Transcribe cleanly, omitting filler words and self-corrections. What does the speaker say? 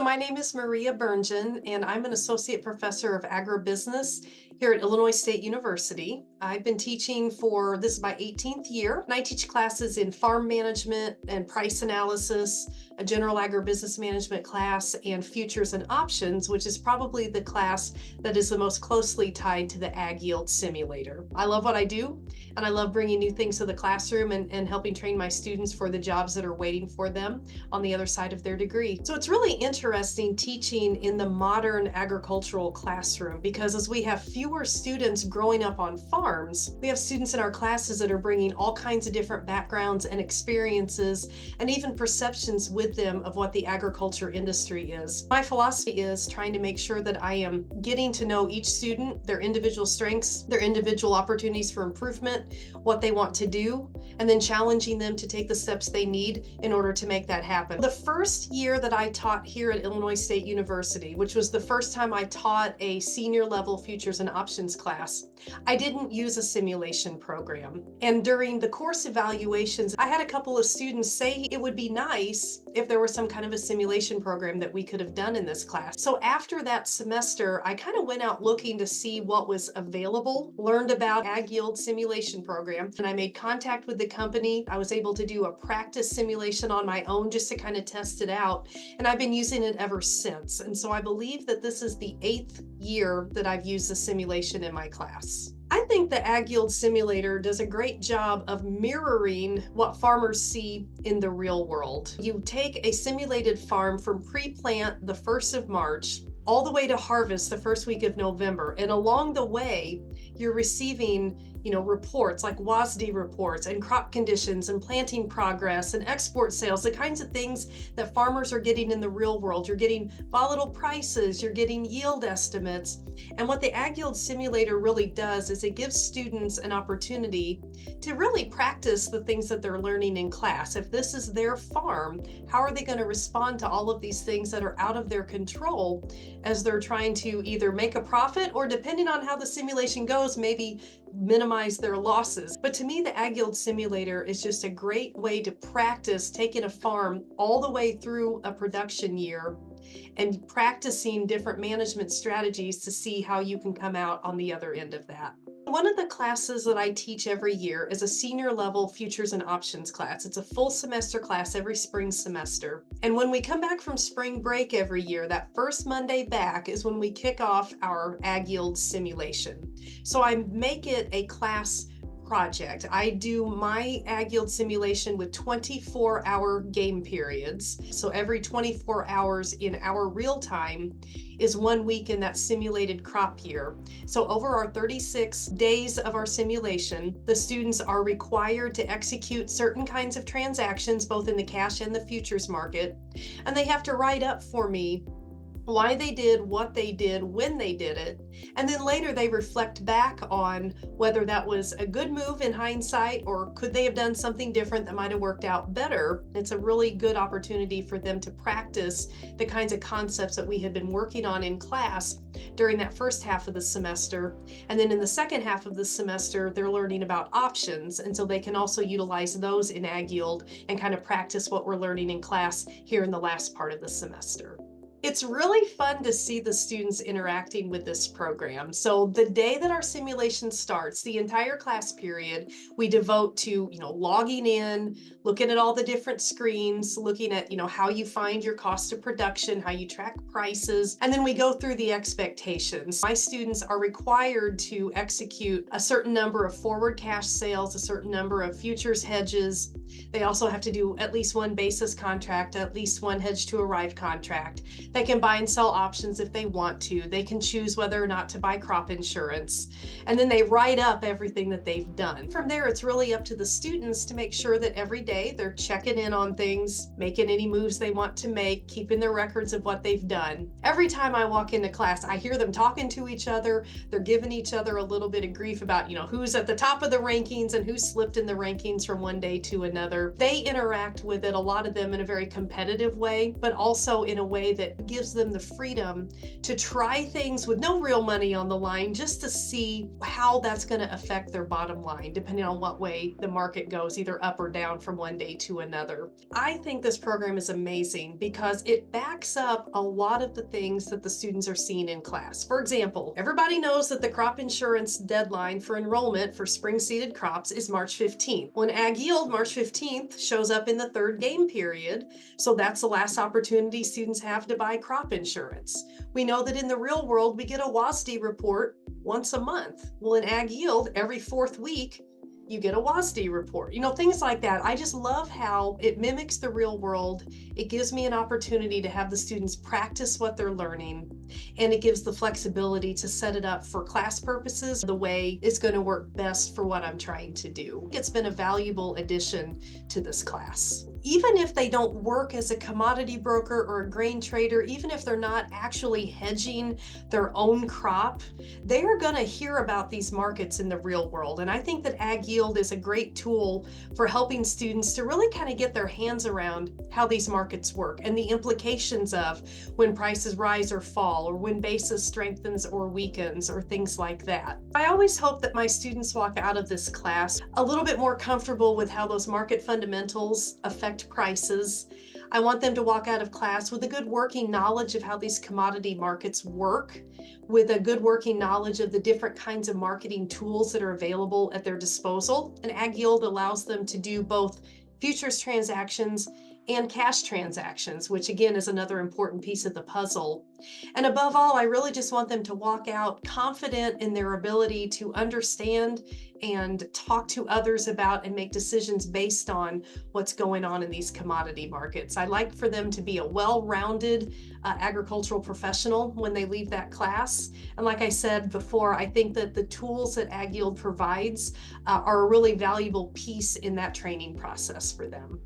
My name is Maria Boerngen, and I'm an associate professor of agribusiness here at Illinois State University. I've been teaching for this is my 18th year, and I teach classes in farm management and price analysis, a general agribusiness management class, and futures and options, which is probably the class that is the most closely tied to the AgYield Simulator. I love what I do, and I love bringing new things to the classroom and helping train my students for the jobs that are waiting for them on the other side of their degree. So it's really interesting teaching in the modern agricultural classroom because as we have fewer students growing up on farms, we have students in our classes that are bringing all kinds of different backgrounds and experiences and even perceptions with them of what the agriculture industry is. My philosophy is trying to make sure that I am getting to know each student, their individual strengths, their individual opportunities for improvement, what they want to do, and then challenging them to take the steps they need in order to make that happen. The first year that I taught here at Illinois State University, which was the first time I taught a senior level futures and options class, I didn't use a simulation program. And during the course evaluations, I had a couple of students say it would be nice if there was some kind of a simulation program that we could have done in this class. So after that semester, I kind of went out looking to see what was available, learned about AgYield Simulation program, and I made contact with the company. I was able to do a practice simulation on my own just to kind of test it out, and I've been using it ever since. And so I believe that this is the 8th year that I've used the simulation in my class. I think the AgYield Simulator does a great job of mirroring what farmers see in the real world. You take a simulated farm from pre-plant the 1st of March all the way to harvest the first week of November. And along the way, you're receiving reports like WASDE reports and crop conditions and planting progress and export sales, the kinds of things that farmers are getting in the real world. You're getting volatile prices, you're getting yield estimates. And what the AgYield Simulator really does is it gives students an opportunity to really practice the things that they're learning in class. If this is their farm, how are they going to respond to all of these things that are out of their control as they're trying to either make a profit or, depending on how the simulation goes, maybe minimize their losses. But to me, the AgYield Simulator is just a great way to practice taking a farm all the way through a production year and practicing different management strategies to see how you can come out on the other end of that. One of the classes that I teach every year is a senior level futures and options class. It's a full semester class every spring semester. And when we come back from spring break every year, that first Monday back is when we kick off our AgYield simulation. So I make it a class project. I do my AgYield simulation with 24-hour game periods. So every 24 hours in our real time is 1 week in that simulated crop year. So over our 36 days of our simulation, the students are required to execute certain kinds of transactions, both in the cash and the futures market. And they have to write up for me why they did what they did when they did it, and then later they reflect back on whether that was a good move in hindsight or could they have done something different that might have worked out better. It's a really good opportunity for them to practice the kinds of concepts that we had been working on in class during that first half of the semester, and then in the second half of the semester they're learning about options, and so they can also utilize those in AgYield and kind of practice what we're learning in class here in the last part of the semester. It's really fun to see the students interacting with this program. So the day that our simulation starts, the entire class period, we devote to, logging in, looking at all the different screens, looking at, how you find your cost of production, how you track prices, and then we go through the expectations. My students are required to execute a certain number of forward cash sales, a certain number of futures hedges. They also have to do at least one basis contract, at least one hedge to arrive contract. They can buy and sell options if they want to. They can choose whether or not to buy crop insurance. And then they write up everything that they've done. From there, it's really up to the students to make sure that every day they're checking in on things, making any moves they want to make, keeping their records of what they've done. Every time I walk into class, I hear them talking to each other. They're giving each other a little bit of grief about, who's at the top of the rankings and who slipped in the rankings from one day to another. another. They interact with it, a lot of them, in a very competitive way, but also in a way that gives them the freedom to try things with no real money on the line, just to see how that's going to affect their bottom line, depending on what way the market goes, either up or down from one day to another. I think this program is amazing because it backs up a lot of the things that the students are seeing in class. For example, everybody knows that the crop insurance deadline for enrollment for spring seeded crops is March 15th. When AgYield, March 15th shows up in the third game period, so that's the last opportunity students have to buy crop insurance. We know that in the real world, we get a WASDE report once a month. Well, in AgYield, every fourth week, you get a WASDE report. Things like that. I just love how it mimics the real world. It gives me an opportunity to have the students practice what they're learning, and it gives the flexibility to set it up for class purposes the way it's going to work best for what I'm trying to do. It's been a valuable addition to this class. Even if they don't work as a commodity broker or a grain trader, even if they're not actually hedging their own crop, they are going to hear about these markets in the real world. And I think that AgYield is a great tool for helping students to really kind of get their hands around how these markets work and the implications of when prices rise or fall, or when basis strengthens or weakens, or things like that. I always hope that my students walk out of this class a little bit more comfortable with how those market fundamentals affect prices. I want them to walk out of class with a good working knowledge of how these commodity markets work, with a good working knowledge of the different kinds of marketing tools that are available at their disposal. And AgYield allows them to do both futures transactions and cash transactions, which again is another important piece of the puzzle. And above all, I really just want them to walk out confident in their ability to understand and talk to others about and make decisions based on what's going on in these commodity markets. I like for them to be a well-rounded agricultural professional when they leave that class. And like I said before, I think that the tools that AgYield provides are a really valuable piece in that training process for them.